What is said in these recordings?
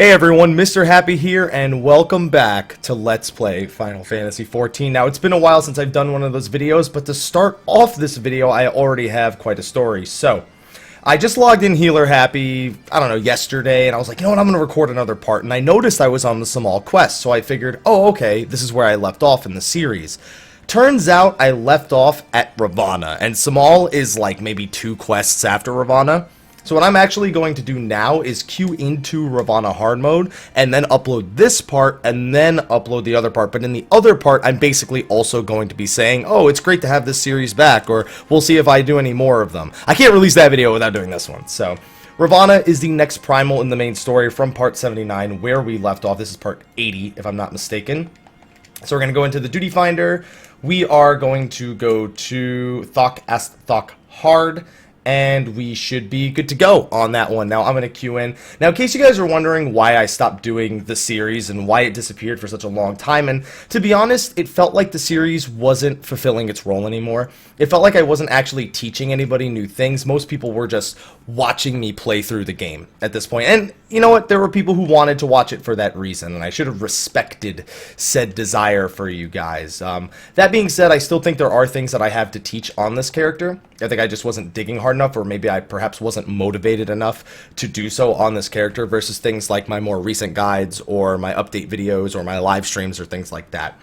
Hey everyone, Mr. Happy here, and welcome back to Let's Play Final Fantasy XIV. Now, it's been a while since I've done one of those videos, but to start off this video, I already have quite a story. So, I just logged in Healer Happy, I don't know, yesterday, and I was like, you know what, I'm going to record another part, and I noticed I was on the Samal quest, so I figured, oh, okay, this is where I left off in the series. Turns out I left off at Ravana, and Samal is like maybe 2 quests after Ravana. So what I'm actually going to do now is queue into Ravana hard mode, and then upload this part, and then upload the other part. But in the other part, I'm basically also going to be saying, oh, it's great to have this series back, or we'll see if I do any more of them. I can't release that video without doing this one. So, Ravana is the next primal in the main story from part 79, where we left off. This is part 80, if I'm not mistaken. So we're going to go into the duty finder. We are going to go to Thok Ast Thok Hard, and we should be good to go on that one. Now, I'm going to queue in. Now, in case you guys are wondering why I stopped doing the series and why it disappeared for such a long time, and to be honest, it felt like the series wasn't fulfilling its role anymore. It felt like I wasn't actually teaching anybody new things. Most people were just watching me play through the game at this point. And you know what? There were people who wanted to watch it for that reason, and I should have respected said desire for you guys. That being said, I still think there are things that I have to teach on this character. I think I just wasn't digging hard enough, or maybe I perhaps wasn't motivated enough to do so on this character versus things like my more recent guides or my update videos or my live streams or things like that.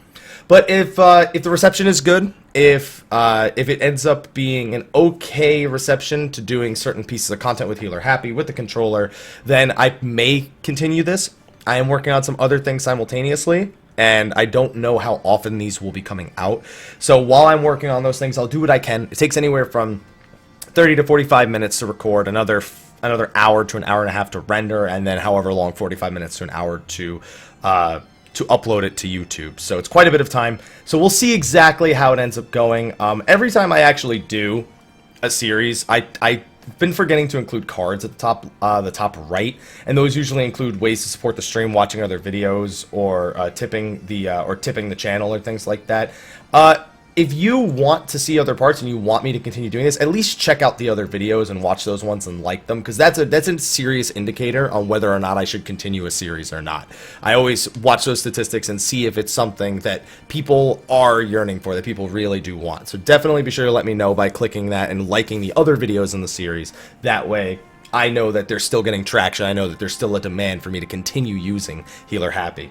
But if the reception is good, if it ends up being an okay reception to doing certain pieces of content with Healer Happy with the controller, then I may continue this. I am working on some other things simultaneously, and I don't know how often these will be coming out. So while I'm working on those things, I'll do what I can. It takes anywhere from 30 to 45 minutes to record, another hour to an hour and a half to render, and then however long, 45 minutes to an hour to upload it to YouTube. So it's quite a bit of time. So we'll see exactly how it ends up going. Every time I actually do a series, I've been forgetting to include cards at the top right, and those usually include ways to support the stream, watching other videos, or tipping the channel or things like that. If you want to see other parts and you want me to continue doing this, at least check out the other videos and watch those ones and like them, because that's a serious indicator on whether or not I should continue a series or not. I always watch those statistics and see if it's something that people are yearning for, that people really do want. So definitely be sure to let me know by clicking that and liking the other videos in the series. That way, I know that they're still getting traction. I know that there's still a demand for me to continue using Healer Happy.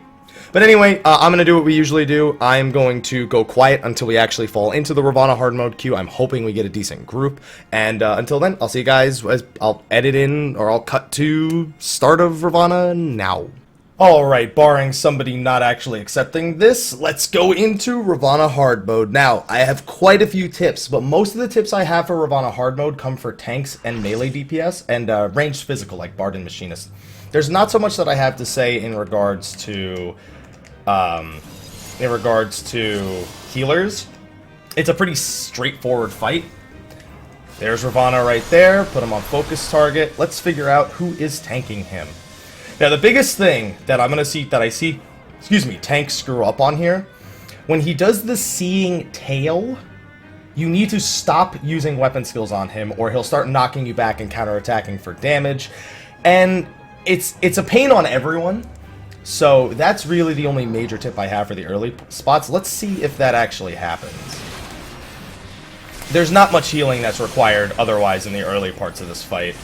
But anyway, I'm going to do what we usually do. I'm going to go quiet until we actually fall into the Ravana hard mode queue. I'm hoping we get a decent group. And until then, I'll see you guys as I'll edit in, or I'll cut to start of Ravana now. Alright, barring somebody not actually accepting this, let's go into Ravana hard mode. Now, I have quite a few tips, but most of the tips I have for Ravana hard mode come for tanks and melee DPS, and ranged physical like Bard and Machinist. There's not so much that I have to say in regards to healers. It's a pretty straightforward fight. There's Ravana right there. Put him on focus target. Let's figure out who is tanking him. Now, the biggest thing that I see tanks screw up on here, when he does the seeing tail, you need to stop using weapon skills on him, or he'll start knocking you back and counterattacking for damage. And it's a pain on everyone. So that's really the only major tip I have for the early spots. Let's see if that actually happens. There's not much healing that's required otherwise in the early parts of this fight.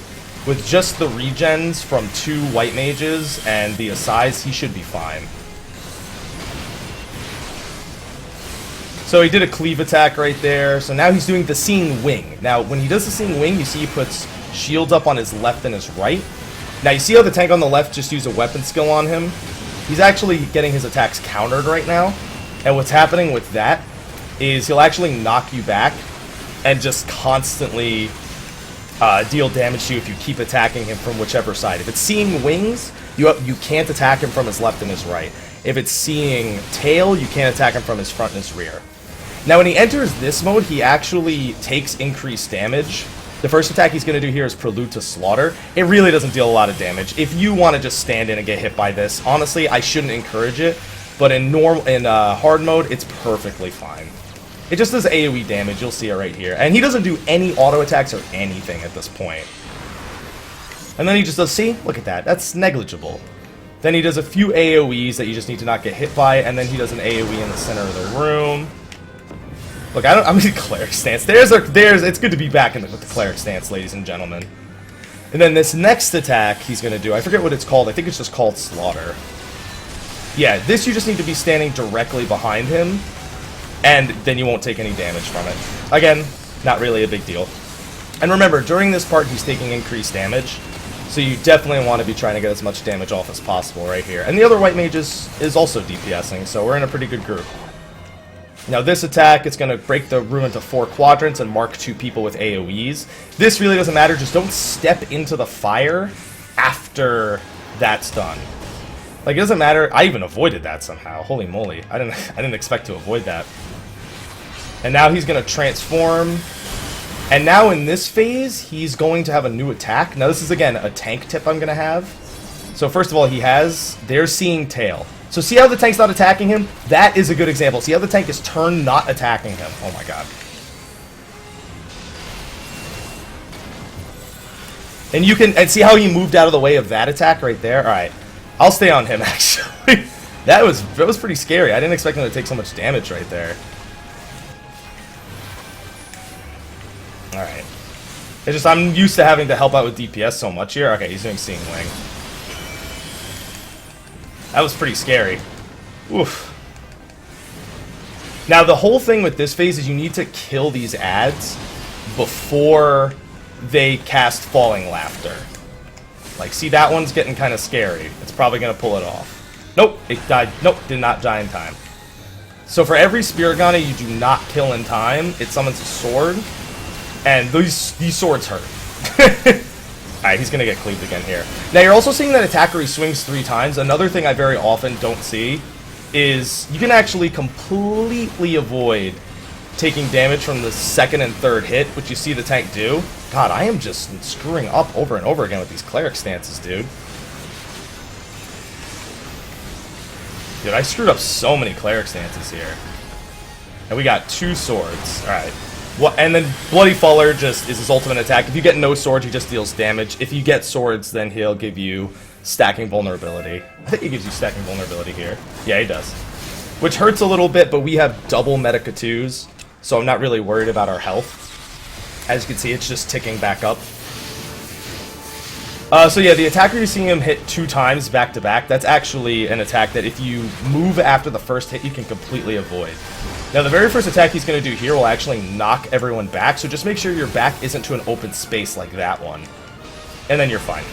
With just the regens from 2 white mages and the Asais, he should be fine. So he did a cleave attack right there. So now he's doing the Seeing Wing. Now, when he does the Seeing Wing, you see he puts shields up on his left and his right. Now, you see how the tank on the left just used a weapon skill on him? He's actually getting his attacks countered right now. And what's happening with that is he'll actually knock you back and just constantly deal damage to you if you keep attacking him from whichever side. If it's Seeing Wings, you can't attack him from his left and his right. If it's Seeing Tail, you can't attack him from his front and his rear. Now, when he enters this mode, he actually takes increased damage. The first attack he's going to do here is Prelude to Slaughter. It really doesn't deal a lot of damage. If you want to just stand in and get hit by this, honestly, I shouldn't encourage it. But in hard mode, it's perfectly fine. It just does AoE damage. You'll see it right here. And he doesn't do any auto attacks or anything at this point. And then he just does, see? Look at that. That's negligible. Then he does a few AoEs that you just need to not get hit by, and then he does an AoE in the center of the room. Look, I'm in cleric stance. It's good to be back with the cleric stance, ladies and gentlemen. And then this next attack he's going to do, I forget what it's called. I think it's just called Slaughter. Yeah, this you just need to be standing directly behind him, and then you won't take any damage from it. Again, not really a big deal. And remember, during this part, he's taking increased damage, so you definitely want to be trying to get as much damage off as possible right here. And the other white mage is also DPSing, so we're in a pretty good group. Now this attack, it's going to break the room into 4 quadrants and mark 2 people with AoEs. This really doesn't matter, just don't step into the fire after that's done. Like, it doesn't matter. I even avoided that somehow. Holy moly. I didn't expect to avoid that. And now he's going to transform. And now in this phase, he's going to have a new attack. Now this is, again, a tank tip I'm going to have. So first of all, they're seeing tail. So see how the tank's not attacking him? That is a good example. See how the tank is turned not attacking him? Oh my god. And you can see how he moved out of the way of that attack right there? Alright. I'll stay on him actually. That was pretty scary. I didn't expect him to take so much damage right there. Alright. It's just I'm used to having to help out with DPS so much here. Okay, he's doing Seeing Wing. That was pretty scary. Oof. Now, the whole thing with this phase is you need to kill these ads before they cast Falling Laughter. Like, see, that one's getting kind of scary. It's probably going to pull it off. Nope, it died. Nope, did not die in time. So for every Spirit Ghana you do not kill in time, it summons a sword. And these swords hurt. Alright, he's going to get cleaved again here. Now, you're also seeing that attack where he swings 3 times. Another thing I very often don't see is you can actually completely avoid taking damage from the 2nd and 3rd hit, which you see the tank do. God, I am just screwing up over and over again with these cleric stances, dude. Dude, I screwed up so many cleric stances here. And we got 2 swords. Alright. Well, and then Bloody Faller just is his ultimate attack. If you get no swords, he just deals damage. If you get swords, then he'll give you stacking vulnerability. I think he gives you stacking vulnerability here. Yeah, he does. Which hurts a little bit, but we have double Medica 2s, so I'm not really worried about our health. As you can see, it's just ticking back up. So yeah, the attacker you're seeing him hit 2 times back to back, that's actually an attack that if you move after the first hit, you can completely avoid. Now, the very first attack he's going to do here will actually knock everyone back, so just make sure your back isn't to an open space like that one. And then you're fine.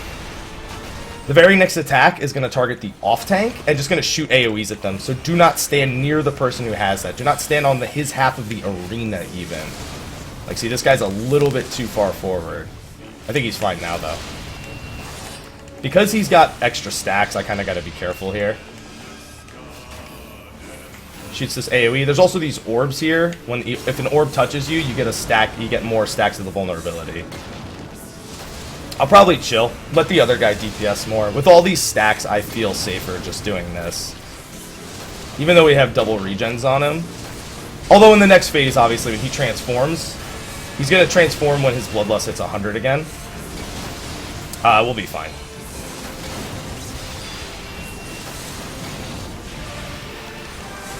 The very next attack is going to target the off-tank, and just going to shoot AoEs at them, so do not stand near the person who has that. Do not stand on his half of the arena, even. Like, see, this guy's a little bit too far forward. I think he's fine now, though. Because he's got extra stacks, I kind of got to be careful here. Shoots this AoE. There's also these orbs here. If an orb touches you, you get a stack. You get more stacks of the vulnerability. I'll probably chill. Let the other guy DPS more. With all these stacks, I feel safer just doing this. Even though we have double regens on him. Although in the next phase, obviously, when he transforms, he's going to transform when his Bloodlust hits 100 again. We'll be fine.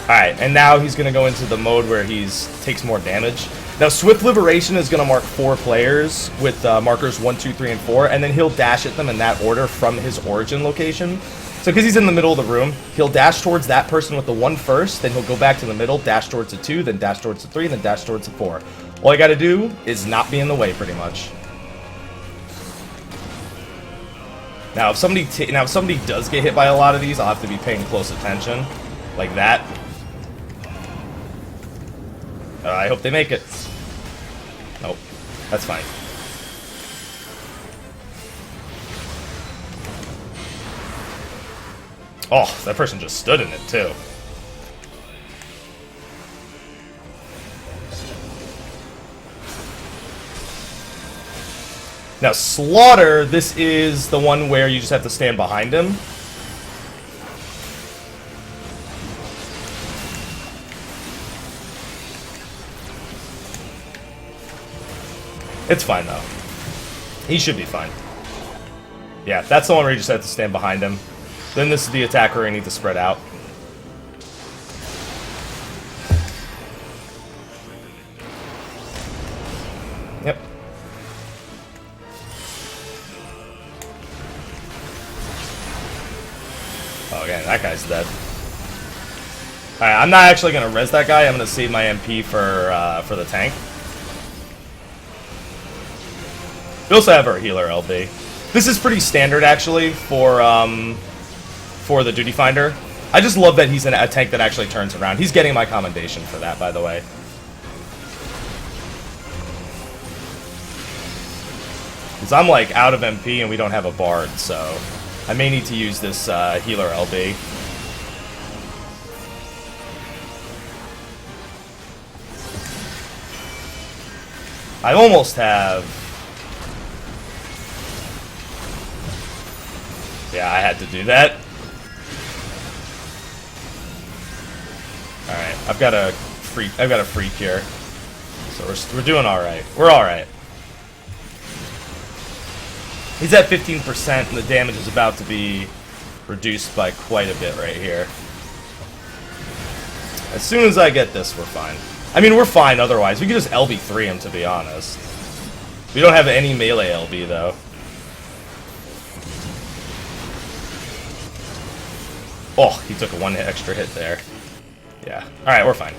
Alright, and now he's going to go into the mode where he takes more damage. Now, Swift Liberation is going to mark 4 players with markers 1, 2, 3, and 4, and then he'll dash at them in that order from his origin location. So because he's in the middle of the room, he'll dash towards that person with the 1 first, then he'll go back to the middle, dash towards the 2, then dash towards the 3, then dash towards the 4. All I got to do is not be in the way, pretty much. Now, if somebody does get hit by a lot of these, I'll have to be paying close attention, like that. I hope they make it. Nope. That's fine. Oh, that person just stood in it, too. Now, Slaughter, this is the one where you just have to stand behind him. It's fine, though. He should be fine. Yeah, that's the one where you just have to stand behind him. Then this is the attack where I need to spread out. Yep. Oh, again, that guy's dead. Alright, I'm not actually going to res that guy. I'm going to save my MP for the tank. We also have our healer LB. This is pretty standard, actually, for the Duty Finder. I just love that he's a tank that actually turns around. He's getting my commendation for that, by the way. Because I'm, like, out of MP and we don't have a Bard, so I may need to use this healer LB. I almost have... Yeah, I had to do that. Alright, I've got a freak here. So we're doing alright. We're alright. He's at 15% and the damage is about to be reduced by quite a bit right here. As soon as I get this, we're fine. I mean, we're fine otherwise. We can just LB3 him, to be honest. We don't have any melee LB, though. Oh, he took a one extra hit there. Yeah. Alright, we're fine.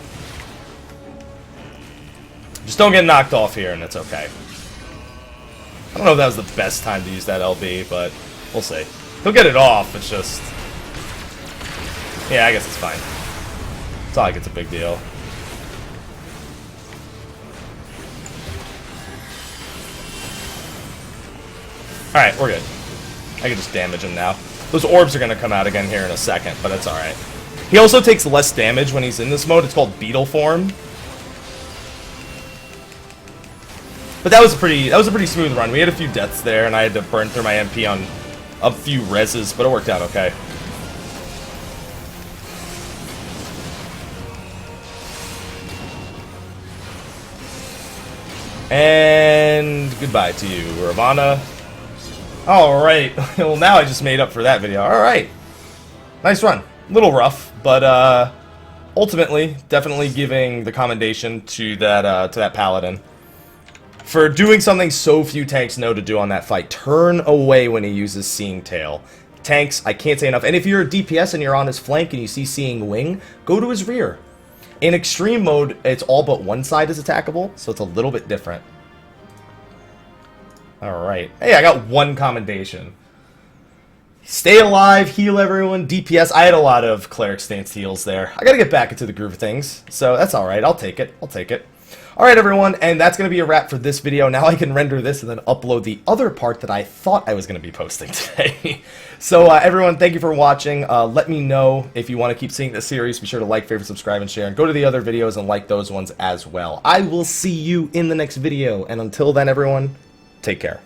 Just don't get knocked off here, and it's okay. I don't know if that was the best time to use that LB, but we'll see. He'll get it off, it's just... Yeah, I guess it's fine. It's not like it's a big deal. Alright, we're good. I can just damage him now. Those orbs are going to come out again here in a second, but it's alright. He also takes less damage when he's in this mode. It's called Beetle Form. But that was a pretty smooth run. We had a few deaths there, and I had to burn through my MP on a few reses, but it worked out okay. And goodbye to you, Ravana. Alright, well now I just made up for that video. Alright. Nice run. A little rough, but ultimately, definitely giving the commendation to that Paladin. For doing something so few tanks know to do on that fight. Turn away when he uses Seeing Tail. Tanks, I can't say enough. And if you're a DPS and you're on his flank and you see Seeing Wing, go to his rear. In extreme mode, it's all but one side is attackable, so it's a little bit different. Alright. Hey, I got one commendation. Stay alive, heal everyone, DPS. I had a lot of cleric stance heals there. I gotta get back into the groove of things, so that's alright. I'll take it. I'll take it. Alright, everyone, and that's gonna be a wrap for this video. Now I can render this and then upload the other part that I thought I was gonna be posting today. So, everyone, thank you for watching. Let me know if you want to keep seeing this series. Be sure to like, favorite, subscribe, and share, and go to the other videos and like those ones as well. I will see you in the next video, and until then, everyone, take care.